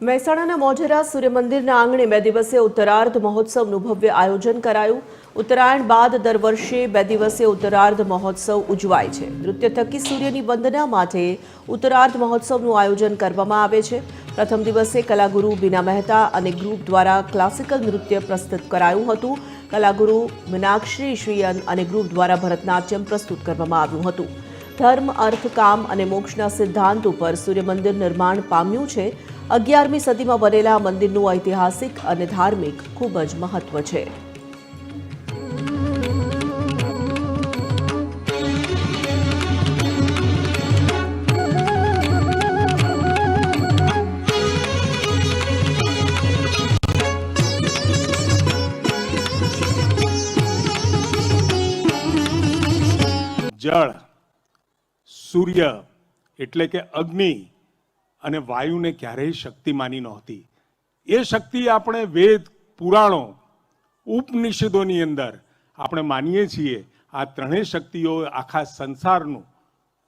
મહેસાણાના મોઢેરા સૂર્ય મંદિરના આંગણે 2 દિવસીય ઉત્તરાર્ધ મહોત્સવનું ભવ્ય આયોજન કરાયું। ઉત્તરાયણ બાદ દર વર્ષે 2 દિવસીય ઉત્તરાર્ધ મહોત્સવ ઉજવાય છે। નૃત્ય થકી સૂર્યની વંદના માટે ઉત્તરાર્ધ મહોત્સવનું આયોજન કરવામાં આવે છે। પ્રથમ દિવસે કલાગુરુ બીના મહેતા અને ગ્રુપ દ્વારા ક્લાસિકલ નૃત્ય પ્રસ્તુત કરાયું હતું। કલાગુરુ મીનાક્ષી શ્રીયન અને ગ્રુપ દ્વારા ભરતનાટ્યમ પ્રસ્તુત કરવામાં આવ્યું હતું। ધર્મ, અર્થ, કામ અને મોક્ષના સિદ્ધાંત ઉપર સૂર્ય મંદિર નિર્માણ પામ્યું છે। 11મી સદીમાં બનેલા મંદિરનું ઐતિહાસિક અને ધાર્મિક ખૂબ જ મહત્વ છે। જળ, સૂર્ય એટલે કે અગ્નિ અને વાયુને ક્યારેય શક્તિ માની નહોતી। એ શક્તિ આપણે વેદ, પુરાણો, ઉપનિષદોની અંદર આપણે માનીએ છીએ। આ ત્રણેય શક્તિઓ આખા સંસારનું,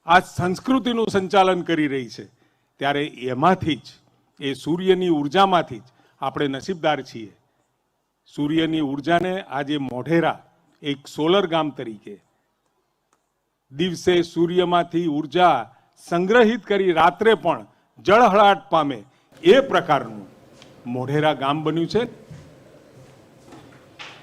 આ સંસ્કૃતિનું સંચાલન કરી રહી છે। ત્યારે એમાંથી જ, એ સૂર્યની ઉર્જામાંથી જ આપણે નસીબદાર છીએ। સૂર્યની ઉર્જાને આજે મોઢેરા એક સોલર ગામ તરીકે દિવસે સૂર્યમાંથી ઉર્જા સંગ્રહિત કરી રાત્રે પણ જળહળાટ પામે એ પ્રકારનું મોઢેરા ગામ બન્યું છે।